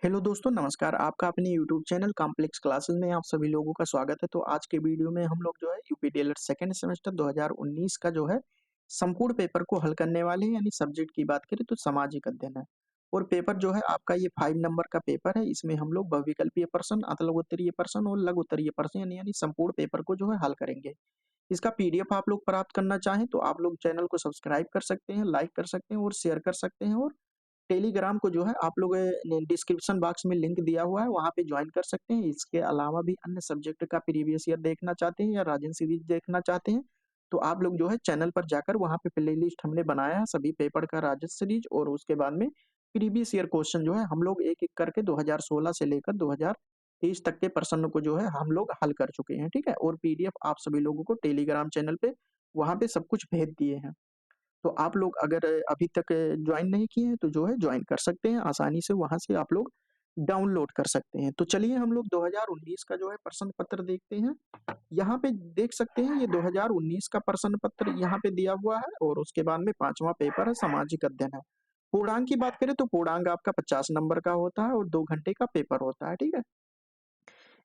Hello दोस्तों, नमस्कार। आपका अपने यूट्यूब चैनल कॉम्प्लेक्स क्लासेस में आप सभी लोगों का स्वागत है। तो आज के वीडियो में हम लोग जो है यूपी डीएलएड सेकंड सेमेस्टर 2019 का जो है संपूर्ण पेपर को हल करने वाले हैं। यानी सब्जेक्ट की बात करें तो सामाजिक अध्ययन है और पेपर जो है आपका ये 5 नंबर का पेपर है। इसमें हम लोग बहुविकल्पीय प्रश्न, अतलग उत्तरीय प्रश्न और लघु उत्तरीय प्रश्न यानी संपूर्ण पेपर को जो है हल करेंगे। इसका पीडीएफ आप लोग प्राप्त करना चाहें तो आप लोग चैनल को सब्सक्राइब कर सकते हैं, लाइक कर सकते हैं और शेयर कर सकते हैं। और टेलीग्राम को जो है आप लोग डिस्क्रिप्शन बॉक्स में लिंक दिया हुआ है, वहाँ पे ज्वाइन कर सकते हैं। इसके अलावा भी अन्य सब्जेक्ट का प्रीवियस ईयर देखना चाहते हैं या राजन सीरीज देखना चाहते हैं तो आप लोग जो है चैनल पर जाकर वहाँ पे प्लेलिस्ट हमने बनाया है सभी पेपर का राजन सीरीज। और उसके बाद में प्रीवियस ईयर क्वेश्चन जो है हम लोग एक एक करके 2016 से लेकर 2023 तक के प्रश्नों को जो है हम लोग हल कर चुके हैं, ठीक है। और पीडीएफ आप सभी लोगों को टेलीग्राम चैनल पे वहाँ पे सब कुछ भेज दिए हैं। तो आप लोग अगर अभी तक जॉइन नहीं किए हैं तो जो है जॉइन कर सकते हैं आसानी से, वहाँ से आप लोग डाउनलोड कर सकते हैं। तो चलिए हम लोग 2019 का जो है प्रश्न पत्र देखते हैं। यहाँ पे देख सकते हैं ये 2019 का प्रश्न पत्र यहाँ पे दिया हुआ है और उसके बाद में 5वां पेपर है सामाजिक अध्ययन है। पूर्णांक की बात करें तो पूर्णांक आपका 50 नंबर का होता है और 2 घंटे का पेपर होता है, ठीक है।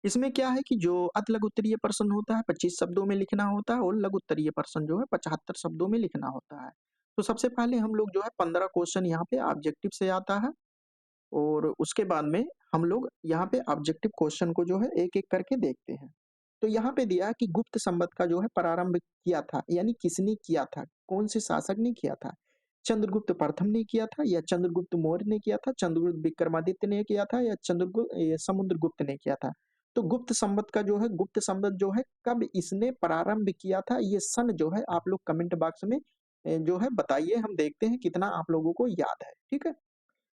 इसमें क्या है कि जो अति लघु उत्तरीय प्रश्न होता है 25 शब्दों में लिखना होता है और लघु उत्तरीय प्रश्न जो है 75 शब्दों में लिखना होता है। तो सबसे पहले हम लोग जो है 15 क्वेश्चन यहाँ पे ऑब्जेक्टिव से आता है और उसके बाद में हम लोग यहाँ पे ऑब्जेक्टिव क्वेश्चन को जो है एक-एक करके देखते हैं। तो यहाँ पे दिया है कि गुप्त संवत का जो है प्रारंभ किया था, यानी किसने किया था? कौन से शासक ने किया था? चंद्रगुप्त प्रथम ने किया था या चंद्रगुप्त मौर्य ने किया था, चंद्रगुप्त विक्रमादित्य ने किया था या समुद्रगुप्त ने किया था? तो गुप्त संवत का जो है गुप्त संवत जो है कब इसने प्रारंभ किया था, ये सन जो है आप लोग कमेंट बॉक्स में जो है बताइए, हम देखते हैं कितना आप लोगों को याद है, ठीक है।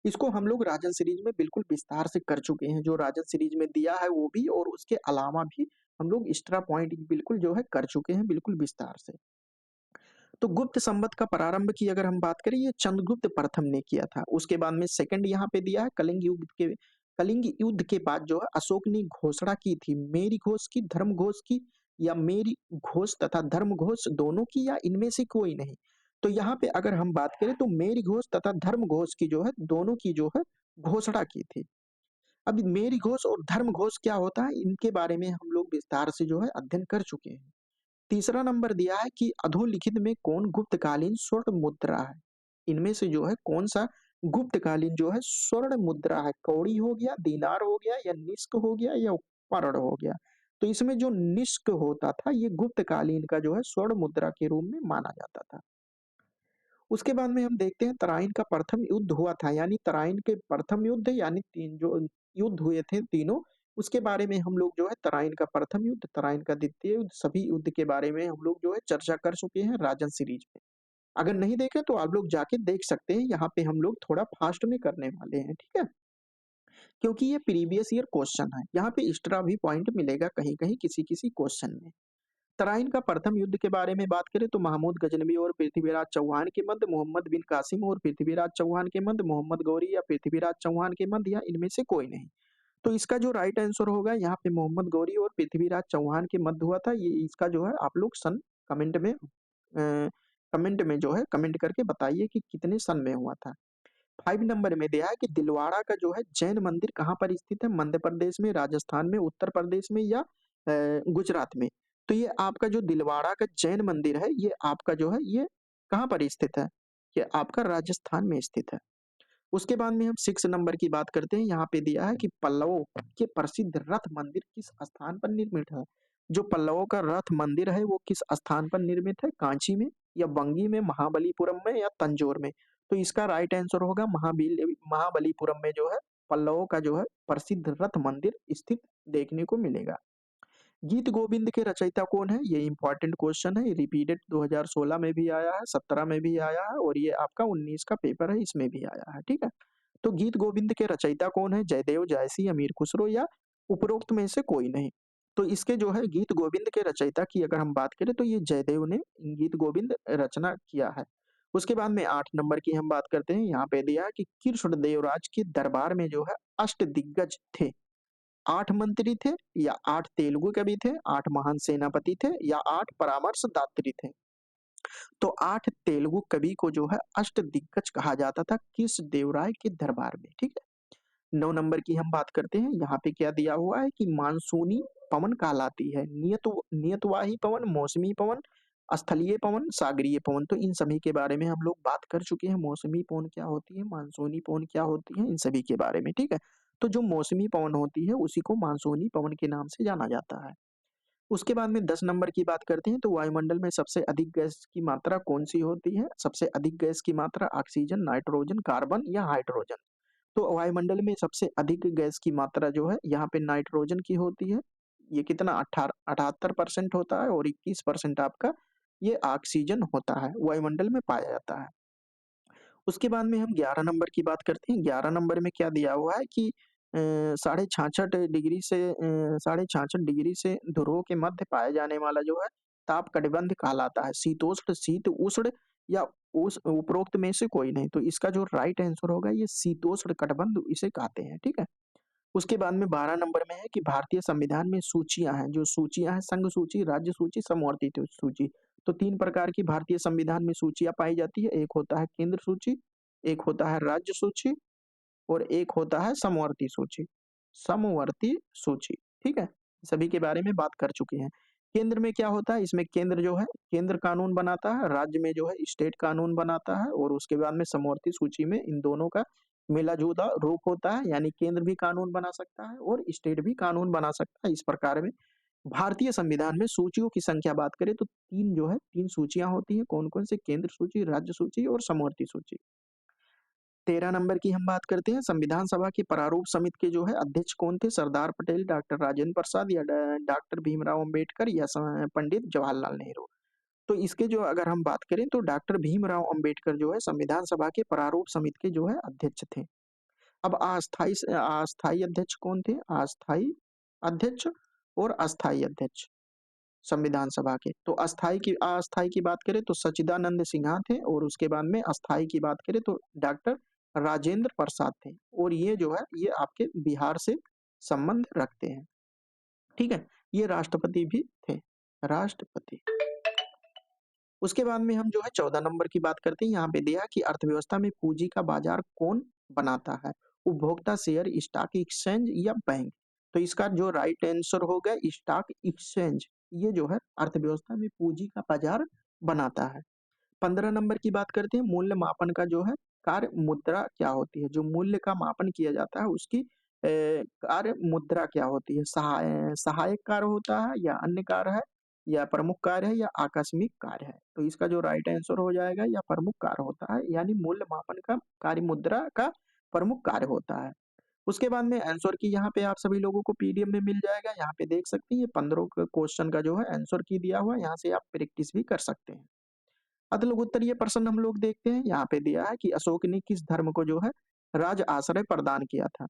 इसको हम लोग राजन सीरीज में बिल्कुल विस्तार से कर चुके हैं, जो राजन सीरीज में दिया है वो भी और उसके अलावा भी हम लोग एक्स्ट्रा पॉइंट बिल्कुल जो है कर चुके हैं बिल्कुल विस्तार से। तो गुप्त संवत का प्रारंभ की अगर हम बात करें ये चंद्रगुप्त प्रथम ने किया था। उसके बाद में सेकंड यहाँ पे दिया है कलिंग युद्ध के बाद जो है अशोक ने घोषणा की थी, मेरी घोष की, धर्म घोष की या मेरी घोष तथा धर्म घोष दोनों की या इनमें से कोई नहीं। तो यहाँ पे अगर हम बात करें तो मेरी घोष तथा धर्म घोष की जो है दोनों की जो है घोषणा की थी। अब मेरी घोष और धर्म घोष क्या होता है इनके बारे में हम लोग विस्तार से जो है अध्ययन कर चुके हैं। तीसरा नंबर दिया है कि अधोलिखित में कौन गुप्तकालीन स्वर्ण मुद्रा है। इनमें से जो है कौन सा गुप्तकालीन जो है स्वर्ण मुद्रा है, कौड़ी हो गया, दीनार हो गया या निष्क हो गया या पर्ण हो गया। तो इसमें जो निष्क होता था ये गुप्तकालीन का जो है स्वर्ण मुद्रा के रूप में माना जाता था। उसके बाद में हम देखते हैं तराइन का प्रथम युद्ध हुआ था, यानी तराइन के प्रथम युद्ध यानी तीन जो युद्ध हुए थे तीनों, उसके बारे में हम लोग जो है तराइन का प्रथम युद्ध, तराइन का द्वितीय युद्ध, सभी युद्ध के बारे में हम लोग जो है चर्चा कर चुके हैं राजन सीरीज में। अगर नहीं देखे तो आप लोग जाके देख सकते हैं, यहाँ पे हम लोग थोड़ा फास्ट में करने वाले हैं, ठीक है। क्योंकि ये प्रीवियस ईयर क्वेश्चन है, यहाँ पे एक्स्ट्रा भी पॉइंट मिलेगा कहीं कहीं किसी किसी क्वेश्चन में। तराइन का प्रथम युद्ध के बारे में बात करें तो महमूद गजनवी और पृथ्वीराज चौहान के मध्य, मोहम्मद बिन कासिम और पृथ्वीराज चौहान के मध्य, मोहम्मद गौरी या पृथ्वीराज चौहान के मध्य या इनमें से कोई नहीं। तो इसका जो राइट आंसर होगा यहाँ पे मोहम्मद गौरी और पृथ्वीराज चौहान के मध्य हुआ था। ये इसका जो है आप लोग सन कमेंट में कमेंट में जो है कमेंट करके बताइए कि कितने सन में हुआ था। 5 नंबर में दिया है कि दिलवाड़ा का जो है जैन मंदिर कहाँ पर स्थित है, मध्य प्रदेश में, राजस्थान में, उत्तर प्रदेश में या गुजरात में। तो ये आपका जो दिलवाड़ा का जैन मंदिर है ये आपका जो है ये कहाँ पर स्थित है, ये आपका राजस्थान में स्थित है। उसके बाद में हम 6 नंबर की बात करते हैं। यहाँ पे दिया है कि पल्लवों के प्रसिद्ध रथ मंदिर किस स्थान पर निर्मित है। जो पल्लवों का रथ मंदिर है वो किस स्थान पर निर्मित है, कांची में या बंगी में, महाबलीपुरम में या तंजौर में। तो इसका राइट आंसर होगा महाबलीपुरम में जो है पल्लवों का जो है प्रसिद्ध रथ मंदिर स्थित देखने को मिलेगा। गीत गोविंद के रचयिता कौन है, ये इंपॉर्टेंट क्वेश्चन है, रिपीटेड 2016 में भी आया है, 17 में भी आया है और ये आपका 19 का पेपर है इसमें भी आया है, ठीक है। तो गीत गोविंद के रचयिता कौन है, जयदेव, जायसी, अमीर खुसरो या उपरोक्त में से कोई नहीं। तो इसके जो है गीत गोविंद के रचयिता की अगर हम बात करें तो ये जयदेव ने गीत गोविंद रचना किया है। उसके बाद में 8 नंबर की हम बात करते हैं। यहाँ पे दिया है कि कृष्ण देवराज के दरबार में जो है अष्ट दिग्गज थे, 8 मंत्री थे या 8 तेलुगु कवि थे, 8 महान सेनापति थे या 8 परामर्शदात्री थे। तो 8 तेलुगु कवि को जो है अष्ट दिग्गज कहा जाता था कृष्ण देवराय के दरबार में, ठीक है। 9 नंबर की हम बात करते हैं, यहाँ पे क्या दिया हुआ है कि मानसूनी पवन कहलाती है। नियतवाही पवन, मौसमी पवन, स्थलीय पवन, सागरीय पवन। तो इन सभी के बारे में हम लोग बात कर चुके हैं। मौसमी पवन क्या होती है, मानसूनी पवन क्या होती है, इन सभी के बारे में, ठीक है। तो जो मौसमी पवन होती है उसी को मानसूनी पवन के नाम से जाना जाता है। उसके बाद में 10 नंबर की बात करते हैं, तो वायुमंडल में सबसे अधिक गैस की मात्रा कौन-सी होती है? सबसे अधिक गैस की मात्रा ऑक्सीजन, नाइट्रोजन, कार्बन या हाइड्रोजन। तो वायुमंडल में सबसे अधिक गैस की मात्रा जो है यहाँ पे नाइट्रोजन की होती है। ये कितना 78% होता है और 21% आपका ये ऑक्सीजन होता है, वायुमंडल में पाया जाता है। उसके बाद में हम 11 नंबर की बात करते हैं। 11 नंबर में क्या दिया हुआ है कि साढ़े 66 डिग्री से साढ़े 66 डिग्री से ध्रुवों के मध्य पाया जाने वाला जो है ताप कटिबंध कहलाता है। शीतोष्ण, शीत उष्ण या उस उपरोक्त में से कोई नहीं। तो इसका जो राइट आंसर होगा ये शीतोष्ण कटिबंध इसे कहते हैं, ठीक है। उसके बाद में 12 नंबर में है कि भारतीय संविधान में सूचियाँ हैं, जो सूचियाँ हैं संघ सूची, राज्य सूची, समवर्ती सूची। तो 3 प्रकार की भारतीय संविधान में सूचियाँ पाई जाती है। एक होता है केंद्र सूची, एक होता है राज्य सूची और एक होता है समवर्ती सूची। समवर्ती सूची, ठीक है? सभी के बारे में बात कर चुके हैं। केंद्र में क्या होता है? इसमें केंद्र जो है केंद्र कानून बनाता है, राज्य में जो है स्टेट कानून बनाता है और उसके बाद में समवर्ती सूची में इन दोनों का मिला-जुला रूप होता है, यानी केंद्र भी कानून बना सकता है और स्टेट भी कानून बना सकता है। इस प्रकार में भारतीय संविधान में सूचियों की संख्या बात करें तो 3 जो है 3 सूचियाँ होती हैं। कौन-कौन से? केंद्र सूची, राज्य सूची और समवर्ती सूची। 13 नंबर की हम बात करते हैं, संविधान सभा के प्रारूप समिति के जो है अध्यक्ष कौन थे? सरदार पटेल, डॉक्टर राजेंद्र प्रसाद या डॉक्टर भीमराव अंबेडकर या पंडित जवाहरलाल नेहरू। तो इसके जो अगर हम बात करें तो डॉक्टर भीमराव अंबेडकर जो है संविधान सभा के प्रारूप समिति के जो है अध्यक्ष थे। अब अस्थाई अध्यक्ष कौन थे? अस्थाई अध्यक्ष और अस्थाई अध्यक्ष संविधान सभा के। तो अस्थाई की बात करें तो सच्चिदानंद सिन्हा थे और उसके बाद में अस्थाई की बात करें तो डॉक्टर राजेंद्र प्रसाद थे और ये जो है ये आपके बिहार से संबंध रखते हैं, ठीक है। ये राष्ट्रपति भी थे, राष्ट्रपति। उसके बाद में हम जो है 14 नंबर की बात करते हैं। यहाँ पे दिया कि अर्थव्यवस्था में पूंजी का बाजार कौन बनाता है? उपभोक्ता, शेयर, स्टॉक एक्सचेंज या बैंक। तो इसका जो राइट आंसर होगा स्टॉक एक्सचेंज। ये जो है अर्थव्यवस्था में पूंजी का बाजार बनाता है। 15 नंबर की बात करते हैं, मूल्य मापन का जो है कार्य मुद्रा क्या होती है? जो मूल्य का मापन किया जाता है उसकी कार्य मुद्रा क्या होती है? सहायक कार्य होता है या अन्य कार्य है या प्रमुख कार्य है या आकस्मिक कार्य है? तो इसका जो राइट आंसर हो जाएगा या प्रमुख कार्य होता है, यानी मूल्य मापन का कार्य मुद्रा का प्रमुख कार्य होता है। उसके बाद में आंसर की यहाँ पे आप सभी लोगों को पीडीएफ में मिल जाएगा। यहाँ पे देख सकते हैं ये 15 क्वेश्चन का जो है आंसर की दिया हुआ है, यहाँ से आप प्रैक्टिस भी कर सकते हैं। अतः उत्तरीय प्रश्न हम लोग देखते हैं। यहाँ पे दिया है कि अशोक ने किस धर्म को जो है राज आश्रय प्रदान किया था?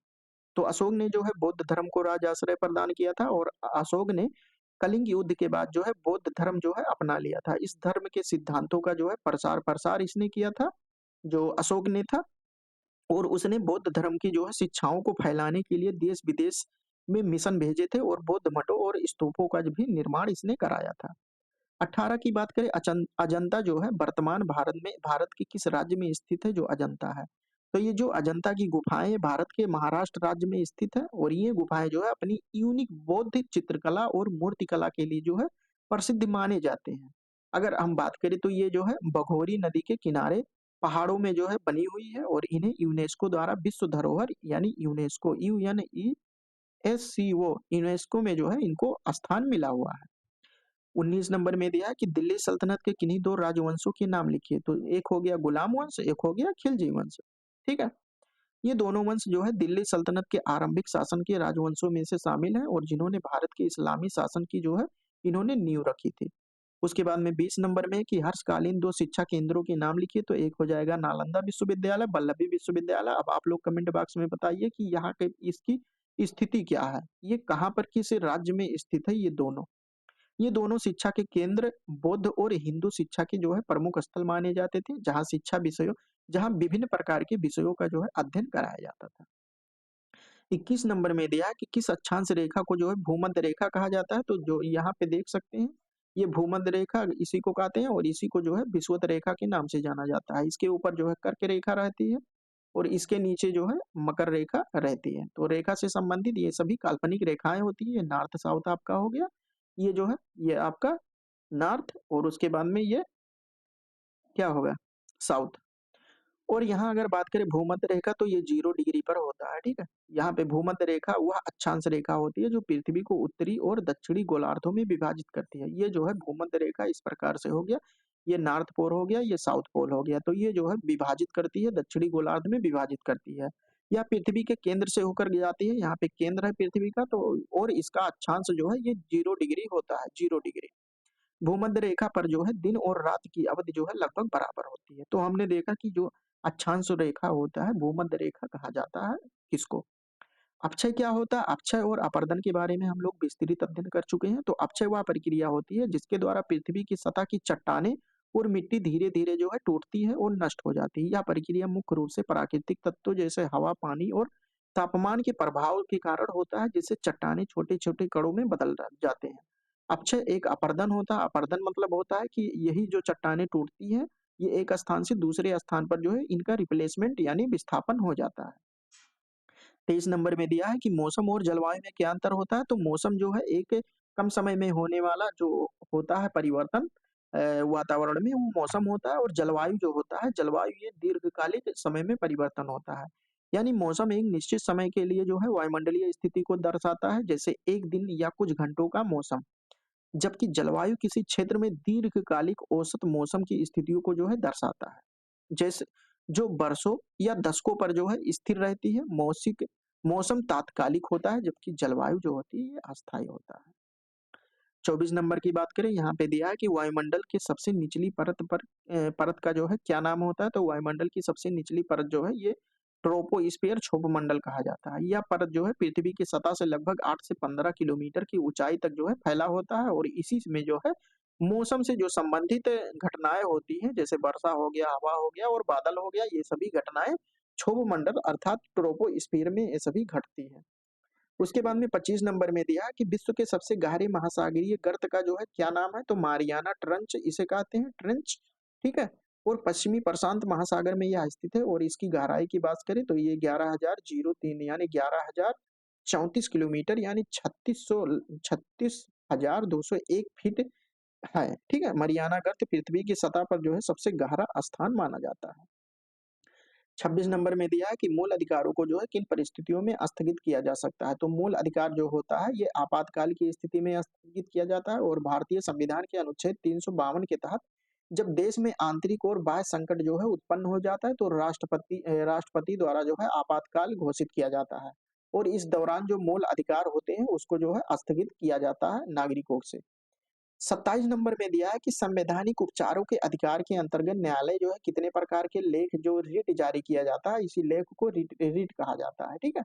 तो अशोक ने जो है बौद्ध धर्म को राज आश्रय प्रदान किया था और अशोक ने कलिंग युद्ध के बाद जो है बौद्ध धर्म जो है अपना लिया था। इस धर्म के सिद्धांतों का जो है प्रसार प्रसार इसने किया था, जो अशोक ने था। और उसने बौद्ध धर्म की जो है शिक्षाओं को फैलाने के लिए देश विदेश में मिशन भेजे थे और बौद्ध मठों और स्तूपों का भी निर्माण इसने कराया था। 18 की बात करें, अजंता जो है वर्तमान भारत के किस राज्य में स्थित है? जो अजंता है, तो ये जो अजंता की गुफाएं हैं, भारत के महाराष्ट्र राज्य में स्थित है और ये गुफाएं जो है अपनी यूनिक बौद्ध चित्रकला और मूर्तिकला के लिए जो है प्रसिद्ध माने जाते हैं। अगर हम बात करें तो ये जो है बघोरी नदी के किनारे पहाड़ों में जो है बनी हुई है और इन्हें यूनेस्को द्वारा विश्व धरोहर यानी यूनेस्को यूएनईएससीओ यूनेस्को में जो है इनको स्थान मिला हुआ है। 19 नंबर में दिया है कि दिल्ली सल्तनत के किन्हीं 2 राजवंशों के नाम लिखिए। तो एक हो गया गुलाम वंश, एक हो गया खिलजी वंश, ठीक है। ये दोनों वंश जो है दिल्ली सल्तनत के आरंभिक शासन के राजवंशों में से शामिल हैं और जिन्होंने भारत के इस्लामी शासन की जो है इन्होंने नींव रखी थी। उसके बाद में 20 नंबर में है कि हर्षकालीन 2 शिक्षा केंद्रों के नाम लिखिए। तो एक हो जाएगा नालंदा विश्वविद्यालय, वल्लभी विश्वविद्यालय। अब आप लोग कमेंट बॉक्स में बताइए कि यहाँ के इसकी स्थिति क्या है? ये कहाँ पर किस राज्य में स्थित है? ये दोनों शिक्षा के केंद्र बौद्ध और हिंदू शिक्षा के जो है प्रमुख स्थल माने जाते थे, जहाँ विभिन्न प्रकार के विषयों का जो है अध्ययन कराया जाता था। 21 नंबर में दिया है कि किस अक्षांश रेखा को जो है भूमध्य रेखा कहा जाता है? तो जो यहाँ पे देख सकते हैं ये भूमध्य रेखा इसी को कहते हैं और इसी को जो है विषुवत रेखा के नाम से जाना जाता है। इसके ऊपर जो है कर्क रेखा रहती है और इसके नीचे जो है मकर रेखा रहती है। तो रेखा से संबंधित ये सभी काल्पनिक रेखाएं होती है। ये नॉर्थ साउथ आपका हो गया, ये जो है ये आपका नॉर्थ, और उसके बाद में ये क्या होगा साउथ। और यहाँ अगर बात करें भूमध्य रेखा तो ये 0 डिग्री पर होता है, ठीक है। यहाँ पे भूमध्य रेखा वह अक्षांश रेखा होती है जो पृथ्वी को उत्तरी और दक्षिणी गोलार्धों में विभाजित करती है। ये जो है भूमध्य रेखा इस प्रकार से हो गया, ये नॉर्थ पोल हो गया, ये साउथ पोल हो गया। तो ये जो है विभाजित करती है, दक्षिणी गोलार्ध में विभाजित करती है। यह पृथ्वी के केंद्र से होकर जाती है, यहाँ पे केंद्र है पृथ्वी का, तो और इसका अक्षांश जो है ये 0 डिग्री होता है, 0 डिग्री। भूमध्य रेखा पर जो है दिन और रात की अवधि जो है लगभग बराबर होती है। तो हमने देखा कि जो अक्षांश रेखा होता है भूमध्य रेखा कहा जाता है किसको। अक्षय क्या होता है? अक्षय और अपरदन के बारे में हम लोग विस्तृत अध्ययन कर चुके हैं। तो अक्षय वह प्रक्रिया होती है जिसके द्वारा पृथ्वी की सतह की चट्टानें और मिट्टी धीरे धीरे जो है टूटती है और नष्ट हो जाती है। यह प्रक्रिया मुख्य रूप से प्राकृतिक तत्वों जैसे हवा, पानी और तापमान के प्रभाव के कारण होता है, जिससे चट्टानें छोटे छोटे कणों में बदल जाते हैं। अक्षय एक अपरदन होता है। अपरदन मतलब होता है कि यही जो चट्टानें टूटती हैं, ये एक स्थान से दूसरे स्थान पर जो है इनका रिप्लेसमेंट यानी विस्थापन हो जाता है। 23 नंबर में दिया है कि मौसम और जलवायु में क्या अंतर होता है। तो मौसम जो है एक कम समय में होने वाला जो होता है परिवर्तन वातावरण में, वो मौसम होता है। और जलवायु जो होता है, जलवायु ये दीर्घकालिक समय में परिवर्तन होता है। यानी मौसम एक निश्चित समय के लिए जो है वायुमंडलीय स्थिति को दर्शाता है, जैसे एक दिन या कुछ घंटों का मौसम। जबकि जलवायु किसी क्षेत्र में दीर्घकालिक औसत मौसम की स्थितियों को जो है दर्शाता है, जैसे जो वर्षों या दशकों पर जो है स्थिर रहती है। मौसिक मौसम तात्कालिक होता है, जबकि जलवायु जो होती है ये अस्थायी होता है। 24 नंबर की बात करें, यहाँ पे दिया है कि वायुमंडल की सबसे निचली परत का जो है क्या नाम होता है। तो वायुमंडल की सबसे निचली परत जो है ये ट्रोपोस्फियर क्षोभमंडल कहा जाता है। यह परत जो है पृथ्वी की सतह से लगभग 8 से 15 किलोमीटर की ऊंचाई तक जो है फैला होता है, और इसी में जो है मौसम से जो संबंधित घटनाएं होती हैं, जैसे वर्षा हो गया, हवा हो गया और बादल हो गया, ये सभी घटनाएं क्षोभमंडल अर्थात ट्रोपोस्फियर में ये सभी घटती हैं। उसके बाद में 25 नंबर में दिया है कि विश्व के सबसे गहरे महासागरीय गर्त का जो है क्या नाम है। तो मारियाना ट्रंच इसे कहते हैं, ट्रेंच, ठीक है। और पश्चिमी प्रशांत महासागर में यह स्थित है, और इसकी गहराई की बात करें तो ये 11,003 यानी 11,034 किलोमीटर यानी 36,201 फीट है, ठीक है। मरियाना गर्त पृथ्वी की सतह पर जो है सबसे गहरा स्थान माना जाता है। 26 नंबर में दिया है कि मूल अधिकारों को जो है किन परिस्थितियों में स्थगित किया जा सकता है। तो मूल अधिकार जो होता है ये आपातकाल की स्थिति में स्थगित किया जाता है, और भारतीय संविधान के अनुच्छेद 352 के तहत जब देश में आंतरिक और बाह्य संकट जो है उत्पन्न हो जाता है, तो राष्ट्रपति द्वारा जो है आपातकाल घोषित किया जाता है, और इस दौरान जो मूल अधिकार होते हैं उसको जो है स्थगित किया जाता है नागरिकों से। 27 नंबर में दिया है कि संवैधानिक उपचारों के अधिकार के अंतर्गत न्यायालय जो है कितने प्रकार के लेख जो रिट जारी किया जाता है, इसी लेख को रिट कहा जाता है, ठीक है।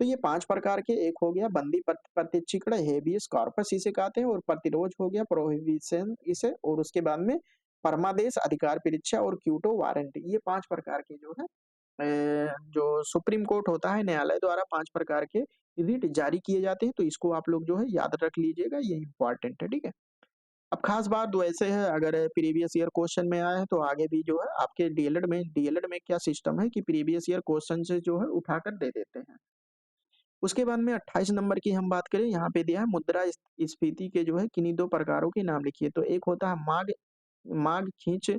तो ये 5 प्रकार के, एक हो गया बंदी प्रत्यक्षीकरण हेबियस कॉर्पस इसे कहते हैं, और प्रतिरोध हो गया प्रोहिबिशन इसे, और उसके बाद में परमादेश, अधिकार परीक्षा और क्यूटो वारंट। ये 5 प्रकार के जो है जो सुप्रीम कोर्ट होता है न्यायालय द्वारा 5 प्रकार के रिट जारी किए जाते हैं। तो इसको आप लोग जो है याद रख लीजिएगा, ये इंपॉर्टेंट है, ठीक है। अब खास बात वैसे है, अगर प्रीवियस ईयर क्वेश्चन में आया है तो आगे भी जो है आपके डीएलएड में क्या सिस्टम है कि प्रीवियस ईयर क्वेश्चन से जो है उठाकर दे देते हैं। उसके बाद में 28 नंबर की हम बात करें, यहाँ पे दिया है मुद्रा स्फीति के जो है किन्हीं 2 प्रकारों के नाम लिखिए। तो एक होता है मांग मांग खींच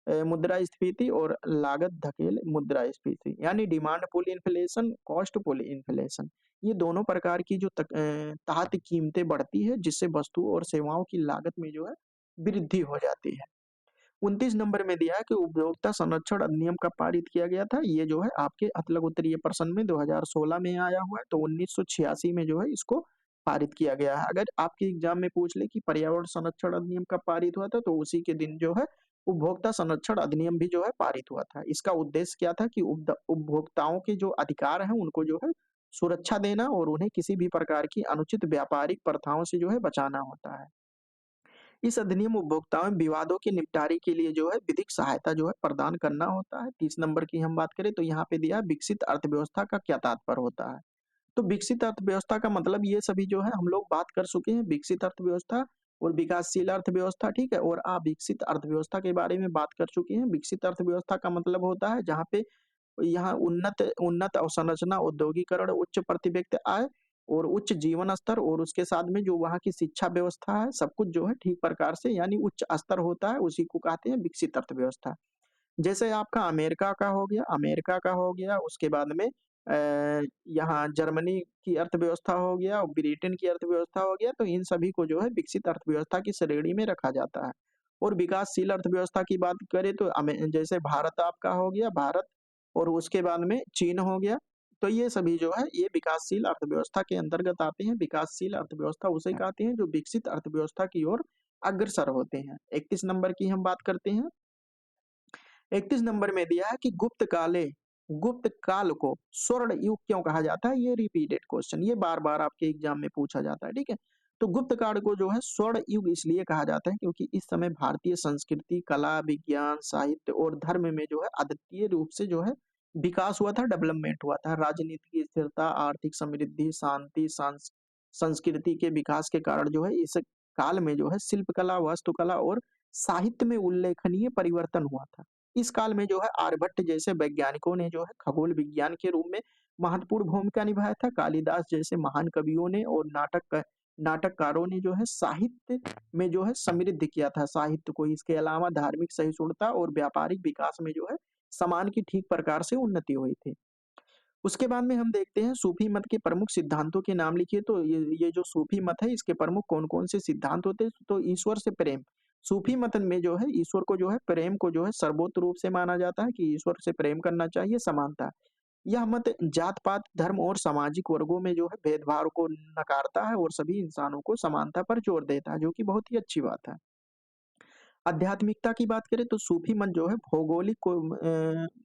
मुद्रास्फीति, और लागत धकेल मुद्रास्फीति, यानी demand pull inflation, cost pull inflation. ये दोनों प्रकार की जो तहत कीमतें बढ़ती है, जिससे वस्तु और सेवाओं की लागत में जो है वृद्धि हो जाती है। 29 नंबर में दिया है कि उपभोक्ता संरक्षण अधिनियम कब पारित किया गया था। ये जो है आपके अतलग उत्तरीय प्रश्न में 2016 में आया हुआ है। तो 1986 में जो है इसको पारित किया गया है। अगर आपके एग्जाम में पूछ ले कि पर्यावरण संरक्षण अधिनियम कब पारित हुआ था, तो उसी के दिन जो है उपभोक्ता संरक्षण अधिनियम भी जो है पारित हुआ था। इसका उद्देश्य क्या था कि उपभोक्ताओं के जो अधिकार है उनको जो है सुरक्षा देना, और उन्हें किसी भी प्रकार की अनुचित व्यापारिक प्रथाओं से जो है बचाना होता है। इस अधिनियम उपभोक्ताओं में विवादों के निपटारे के लिए जो है विधिक सहायता जो है प्रदान करना होता है। 30 नंबर की हम बात करें तो यहाँ पे दिया है विकसित अर्थव्यवस्था का क्या तात्पर्य होता है। तो विकसित अर्थव्यवस्था का मतलब ये सभी जो है हम लोग बात कर चुके हैं, विकसित अर्थव्यवस्था और विकासशील अर्थव्यवस्था, ठीक है। और अविकसित अर्थव्यवस्था के बारे में बात कर चुके हैं। विकसित अर्थव्यवस्था का मतलब होता है जहाँ पे यहाँ उन्नत उन्नत अवसंरचना, औद्योगिकरण, उच्च प्रति व्यक्ति आय और उच्च जीवन स्तर और उसके साथ में जो वहाँ की शिक्षा व्यवस्था है, सब कुछ जो है ठीक प्रकार से यानी उच्च स्तर होता है, उसी को कहते हैं विकसित अर्थव्यवस्था। जैसे आपका अमेरिका का हो गया, उसके बाद में यहाँ जर्मनी की अर्थव्यवस्था हो गया और ब्रिटेन की अर्थव्यवस्था हो गया, तो इन सभी को जो है विकसित अर्थव्यवस्था की श्रेणी में रखा जाता है। और विकासशील अर्थव्यवस्था की बात करें तो जैसे भारत आपका हो गया, भारत और उसके बाद में चीन हो गया, तो ये सभी जो है ये विकासशील अर्थव्यवस्था के अंतर्गत आते हैं। विकासशील अर्थव्यवस्था उसे कहते हैं जो विकसित अर्थव्यवस्था की ओर अग्रसर होते हैं। 31 नंबर की हम बात करते हैं। 31 नंबर में दिया है कि गुप्त काल को स्वर्ण युग क्यों कहा जाता है? ये रिपीटेड क्वेश्चन, ये बार-बार आपके एग्जाम में पूछा जाता है, ठीक है? तो गुप्त काल को जो है स्वर्ण युग इसलिए कहा जाता है क्योंकि इस समय भारतीय संस्कृति, कला, विज्ञान, साहित्य और धर्म में जो है अद्वितीय रूप से जो है विकास हुआ था, डेवलपमेंट हुआ था। राजनीति की स्थिरता, आर्थिक समृद्धि, शांति, संस्कृति के विकास के कारण जो है इस काल में जो है शिल्पकला, वास्तुकला और साहित्य में उल्लेखनीय परिवर्तन हुआ था। इस काल में जो है आर्यभट्ट जैसे वैज्ञानिकों ने जो है खगोल विज्ञान के रूप में महत्वपूर्ण भूमिका निभाया था। कालिदास जैसे महान कवियों ने और नाटककारों ने जो है साहित्य में जो है समृद्ध किया था साहित्य को। इसके अलावा धार्मिक सहिष्णुता और व्यापारिक विकास में जो है समान की ठीक प्रकार से उन्नति हुई थी। उसके बाद में हम देखते हैं सूफी मत के प्रमुख सिद्धांतों के नाम लिखिए। तो ये जो सूफी मत है इसके प्रमुख कौन-कौन से सिद्धांत होते हैं? तो ईश्वर से प्रेम। सूफी मत में जो है ईश्वर को जो है प्रेम को जो है सर्वोच्च रूप से माना जाता है कि ईश्वर से प्रेम करना चाहिए, समानता। यह मत जात-पात, धर्म और सामाजिक वर्गों में जो है भेदभाव को नकारता है और सभी इंसानों को समानता पर जोर देता है, जो कि बहुत ही अच्छी बात है। आध्यात्मिकता की बात करें तो सूफी मत जो है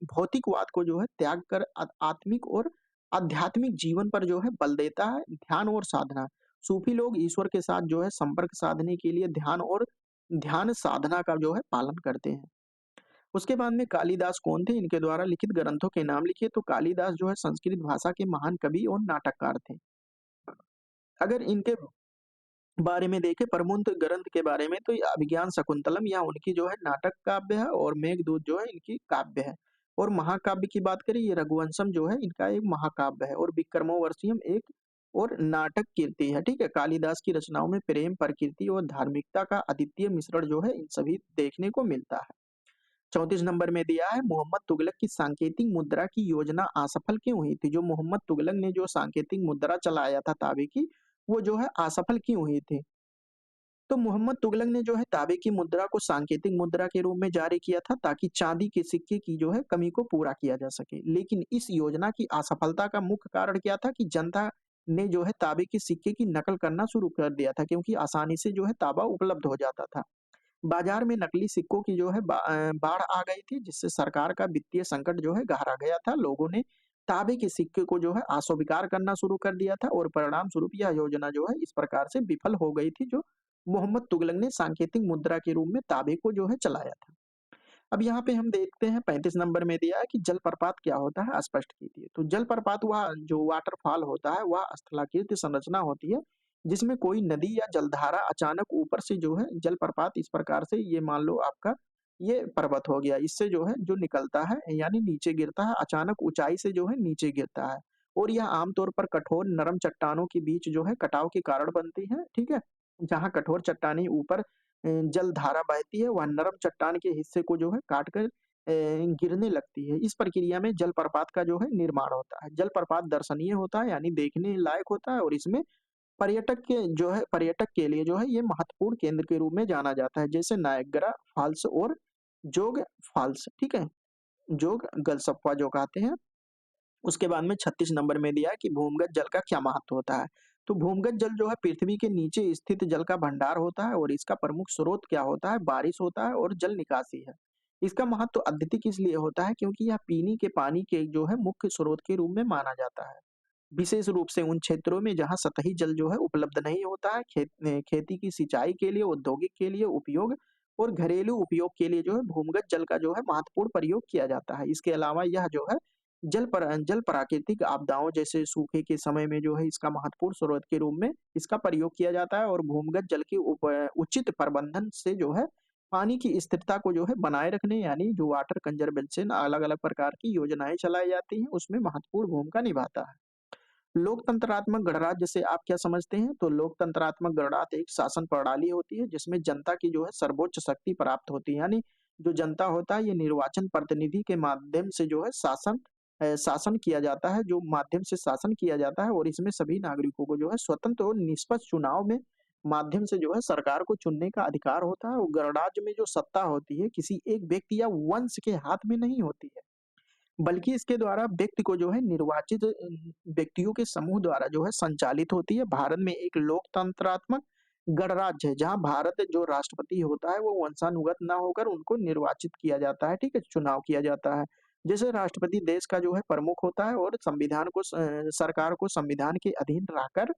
भौतिकवाद को जो है त्याग कर आत्मिक और आध्यात्मिक जीवन पर जो है बल देता है, ध्यान और साधना। सूफी लोग ईश्वर के साथ जो है संपर्क साधने के लिए ध्यान साधना का जो है पालन करते हैं। उसके बाद में कालिदास कौन थे? इनके द्वारा लिखित ग्रंथों के नाम लिखिए। तो कालिदास जो है संस्कृत भाषा के महान कवि और नाटककार थे। अगर इनके बारे में देखें प्रमुख ग्रंथ के बारे में तो ये अभिज्ञान शाकुंतलम या उनकी जो है नाटक काव्य है और मेघदूत जो है इनकी काव्य है। और महाकाव्य की बात करें ये रघुवंशम जो है इनका एक महाकाव्य है और विक्रमोर्वशीयम एक और नाटक कीर्ति है, ठीक है? कालिदास की रचनाओं में प्रेम, प्रकृति और धार्मिकता का अद्वितीय मिश्रण जो है इन सभी देखने को मिलता है। 34 नंबर में दिया है मोहम्मद तुगलक की सांकेतिक मुद्रा की योजना असफल क्यों हुई थी? जो मोहम्मद तुगलक ने जो सांकेतिक मुद्रा चलाया था ताबे की, वो जो है असफल क्यों हुई थी? तो मोहम्मद तुगलक ने जो है ताबे की मुद्रा को सांकेतिक मुद्रा के रूप में जारी किया था ताकि चांदी के सिक्के की जो है कमी को पूरा किया जा सके। लेकिन इस योजना की असफलता का मुख्य कारण क्या था कि जनता ने जो है ताबे के सिक्के की नकल करना शुरू कर दिया था क्योंकि आसानी से जो है तांबा उपलब्ध हो जाता था। बाजार में नकली सिक्कों की जो है बाढ़ आ गई थी जिससे सरकार का वित्तीय संकट जो है गहरा गया था। लोगों ने तांबे के सिक्के को जो है अस्वीकार करना शुरू कर दिया था और परिणाम स्वरूप यह योजना जो है इस प्रकार से विफल हो गई थी जो मोहम्मद तुगलक ने सांकेतिक मुद्रा के रूप में तांबे को जो है चलाया था। अब यहाँ पे हम देखते हैं 35 नंबर में दिया है कि जलप्रपात क्या होता है? स्पष्ट कीजिए। तो जलप्रपात वह जो वाटरफॉल होता है वह स्थलाकृत संरचना होती है जिसमें कोई नदी या जलधारा अचानक ऊपर से जो है जलप्रपात इस प्रकार से ये मान लो आपका ये पर्वत हो गया, इससे जो है जो निकलता है यानी नीचे गिरता है, अचानक ऊंचाई से जो है नीचे गिरता है और यह आमतौर पर कठोर नरम चट्टानों के बीच जो है कटाव के कारण बनती है, ठीक है? जहाँ कठोर चट्टानें ऊपर जलधारा बहती है वह नरम चट्टान के हिस्से को जो है काट कर गिरने लगती है। इस प्रक्रिया में जलप्रपात का जो है निर्माण होता है। जलप्रपात दर्शनीय होता है यानी देखने लायक होता है और इसमें पर्यटक के लिए जो है ये महत्वपूर्ण केंद्र के रूप में जाना जाता है जैसे नायग्रा फॉल्स और जोग फॉल्स, ठीक है? जोग गलसप्पा जो कहते हैं। उसके बाद में 36 नंबर में दिया है कि भूमिगत जल का क्या महत्व होता है? तो भूमिगत जल जो है पृथ्वी के नीचे स्थित जल का भंडार होता है और इसका प्रमुख स्रोत क्या होता है? बारिश होता है और जल निकासी है। इसका महत्व अत्यधिक इसलिए होता है क्योंकि यह पीने के पानी के जो है मुख्य स्रोत के रूप में माना जाता है। विशेष रूप से उन क्षेत्रों में जहाँ सतही जल जो है उपलब्ध नहीं होता है, खेती की सिंचाई के लिए, औद्योगिक के लिए उपयोग और घरेलू उपयोग के लिए जो है भूमिगत जल का जो है महत्वपूर्ण प्रयोग किया जाता है। इसके अलावा यह जो है जल प्राकृतिक आपदाओं जैसे सूखे के समय में जो है इसका महत्वपूर्ण स्रोत के रूप में इसका प्रयोग किया जाता है और भूमिगत जल के उचित प्रबंधन से जो है पानी की स्थिरता को जो है बनाए रखने यानी जो वाटर कंजर्वेशन अलग-अलग प्रकार की योजनाएँ चलाई जाती हैं, उसमें महत्वपूर्ण भूमिका निभाता है। लोकतंत्रात्मक गणराज्य से आप क्या समझते हैं? तो लोकतंत्रात्मक गणराज्य एक शासन प्रणाली होती है जिसमें जनता की जो है सर्वोच्च शक्ति प्राप्त होती है। यानी जो जनता होता है ये निर्वाचन प्रतिनिधि के माध्यम से जो है शासन किया जाता है, जो माध्यम से शासन किया जाता है और इसमें सभी नागरिकों को जो है स्वतंत्र और निष्पक्ष चुनाव में माध्यम से जो है सरकार को चुनने का अधिकार होता है और गणराज्य में जो सत्ता होती है किसी एक व्यक्ति या वंश के हाथ में नहीं होती है। बल्कि इसके द्वारा व्यक्ति को जो है निर्वाचित व्यक्तियों के समूह द्वारा जो है संचालित होती है। भारत में एक लोकतंत्रात्मक गणराज्य है, जहाँ भारत जो राष्ट्रपति होता है वो वंशानुगत ना होकर उनको निर्वाचित किया जाता है, ठीक है? चुनाव किया जाता है। जैसे राष्ट्रपति देश का जो है प्रमुख होता है और सरकार को संविधान के अधीन रहकर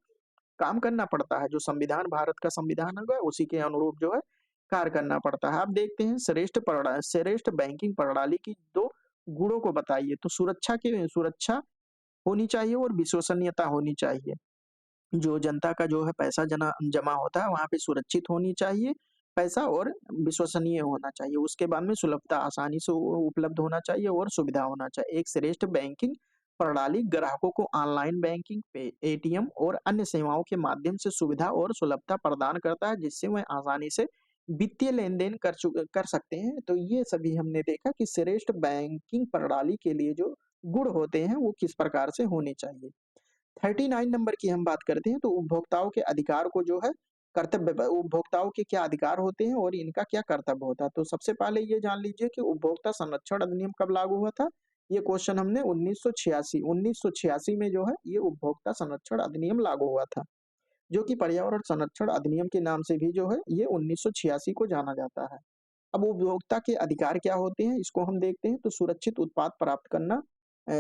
काम करना पड़ता है। जो संविधान भारत का संविधान होगा उसी के अनुरूप जो है कार्य करना पड़ता है। आप देखते हैं श्रेष्ठ बैंकिंग प्रणाली की 2 गुणों को बताइए। तो सुरक्षा होनी चाहिए और विश्वसनीयता होनी चाहिए। जो जनता का जो है पैसा जना जमा होता है वहाँ पे सुरक्षित होनी चाहिए पैसा और विश्वसनीय होना चाहिए। उसके बाद में सुलभता आसानी से उपलब्ध होना चाहिए और सुविधा होना चाहिए। एक श्रेष्ठ बैंकिंग प्रणाली ग्राहकों को ऑनलाइन बैंकिंग, एटीएम और अन्य सेवाओं के माध्यम से सुविधा और सुलभता प्रदान करता है जिससे वह आसानी से वित्तीय लेन-देन कर सकते हैं। तो ये सभी हमने देखा कि श्रेष्ठ बैंकिंग प्रणाली के लिए जो गुण होते हैं वो किस प्रकार से होने चाहिए। 39 नंबर की हम बात करते हैं तो उपभोक्ताओं के अधिकार को जो है उपभोक्ताओं के क्या अधिकार होते हैं और इनका क्या कर्तव्य होता है। तो सबसे पहले ये जान लीजिए कि उपभोक्ता संरक्षण अधिनियम कब लागू हुआ था। ये क्वेश्चन हमने 1986 में जो है ये उपभोक्ता संरक्षण अधिनियम लागू हुआ था, जो कि पर्यावरण संरक्षण अधिनियम के नाम से भी जो है ये 1986 को जाना जाता है। अब उपभोक्ता के अधिकार क्या होते हैं इसको हम देखते हैं। तो सुरक्षित उत्पाद प्राप्त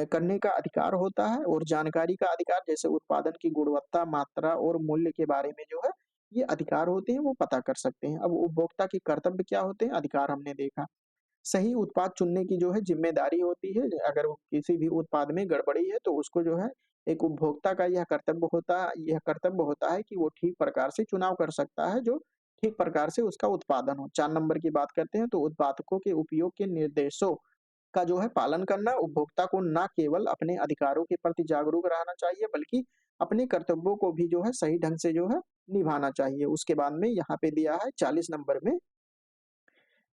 करने का अधिकार होता है और जानकारी का अधिकार, जैसे उत्पादन की गुणवत्ता, मात्रा और मूल्य के बारे में जो है ये अधिकार होते हैं वो पता कर सकते हैं। अब उपभोक्ता के कर्तव्य क्या होते हैं, अधिकार हमने देखा। सही उत्पाद चुनने की जो है ज़िम्मेदारी होती है। अगर वो किसी भी उत्पाद में गड़बड़ी है तो उसको जो है एक उपभोक्ता का यह कर्तव्य होता है कि वो ठीक प्रकार से चुनाव कर सकता है, जो ठीक प्रकार से उसका उत्पादन हो। 4 नंबर की बात करते हैं तो उत्पादकों के उपयोग के निर्देशों का जो है पालन करना। उपभोक्ता को ना केवल अपने अधिकारों के प्रति जागरूक रहना चाहिए बल्कि अपने कर्तव्यों को भी जो है सही ढंग से जो है निभाना चाहिए। उसके बाद में यहाँ पे दिया है 40 नंबर में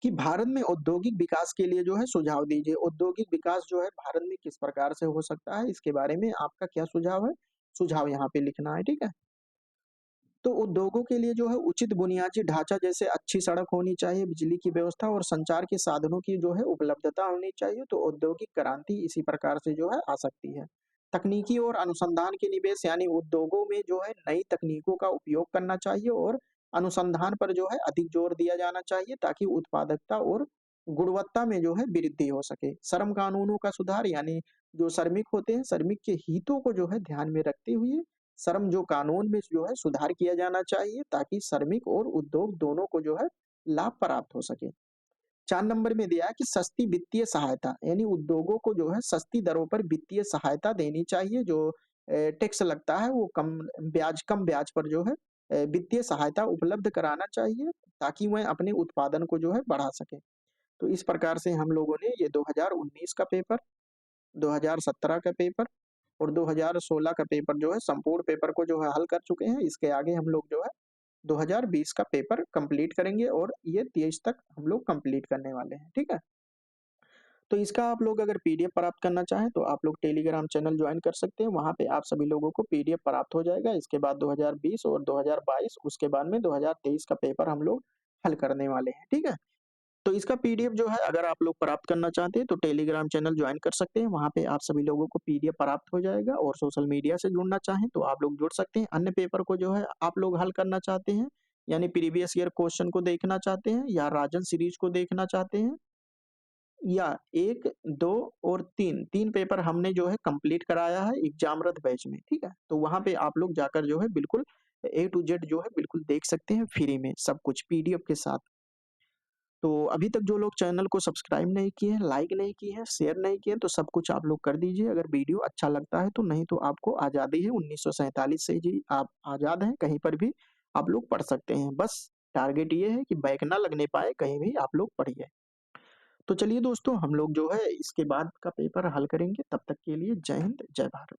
कि भारत में औद्योगिक विकास के लिए जो है सुझाव दीजिए। औद्योगिक विकास जो है भारत में किस प्रकार से हो सकता है, इसके बारे में आपका क्या सुझाव है? सुझाव यहाँ पे लिखना है, ठीक है? तो उद्योगों के लिए जो है उचित बुनियादी ढाँचा, जैसे अच्छी सड़क होनी चाहिए, बिजली की व्यवस्था और संचार के साधनों की जो है उपलब्धता होनी चाहिए। तो औद्योगिक क्रांति इसी प्रकार से जो है आ सकती है। तकनीकी और अनुसंधान के निवेश यानी उद्योगों में जो है नई तकनीकों का उपयोग करना चाहिए और अनुसंधान पर जो है अधिक जोर दिया जाना चाहिए ताकि उत्पादकता और गुणवत्ता में जो है वृद्धि हो सके। श्रम कानूनों का सुधार यानी जो श्रमिक होते हैं, श्रमिक के हितों को जो है ध्यान में रखते हुए श्रम जो कानून में जो है सुधार किया जाना चाहिए ताकि श्रमिक और उद्योग दोनों को जो है लाभ प्राप्त हो सके। 4 नंबर में दिया है कि सस्ती वित्तीय सहायता यानी उद्योगों को जो है सस्ती दरों पर वित्तीय सहायता देनी चाहिए। जो टैक्स लगता है वो कम ब्याज पर जो है वित्तीय सहायता उपलब्ध कराना चाहिए ताकि वह अपने उत्पादन को जो है बढ़ा सके। तो इस प्रकार से हम लोगों ने ये 2019 का पेपर, 2017 का पेपर और 2016 का पेपर जो है संपूर्ण पेपर को जो है हल कर चुके हैं। इसके आगे हम लोग जो है 2020 का पेपर कंप्लीट करेंगे और ये 23 तक हम लोग कंप्लीट करने वाले हैं, ठीक है? तो इसका आप लोग अगर पीडीएफ प्राप्त करना चाहें तो आप लोग टेलीग्राम चैनल ज्वाइन कर सकते हैं। वहाँ पे आप सभी लोगों को पीडीएफ प्राप्त हो जाएगा। इसके बाद 2020 और 2022 उसके बाद में 2023 का पेपर हम लोग हल करने वाले हैं, ठीक है? तो इसका पीडीएफ जो है अगर आप लोग प्राप्त करना चाहते हैं तो टेलीग्राम चैनल ज्वाइन कर सकते हैं। वहाँ पे आप सभी लोगों को पीडीएफ प्राप्त हो जाएगा और सोशल मीडिया से जुड़ना चाहें तो आप लोग जुड़ सकते हैं। अन्य पेपर को जो है आप लोग हल करना चाहते हैं यानी प्रीवियस ईयर क्वेश्चन को देखना चाहते हैं या राजन सीरीज को देखना चाहते हैं या 1, 2 और 3 पेपर हमने जो है कंप्लीट कराया है एग्जामरत बैच में, ठीक है? तो वहाँ पे आप लोग जाकर जो है बिल्कुल ए टू जेड जो है बिल्कुल देख सकते हैं फ्री में सब कुछ पीडीएफ के साथ। तो अभी तक जो लोग चैनल को सब्सक्राइब नहीं किए हैं, लाइक नहीं किए हैं, शेयर नहीं किए हैं, तो सब कुछ आप लोग कर दीजिए अगर वीडियो अच्छा लगता है तो। नहीं तो आपको आज़ादी है 1947 से जी आप आज़ाद हैं, कहीं पर भी आप लोग पढ़ सकते हैं। बस टारगेट ये है कि बैक ना लगने पाए, कहीं भी आप लोग पढ़िए। तो चलिए दोस्तों, हम लोग जो है इसके बाद का पेपर हल करेंगे। तब तक के लिए जय हिंद, जय भारत।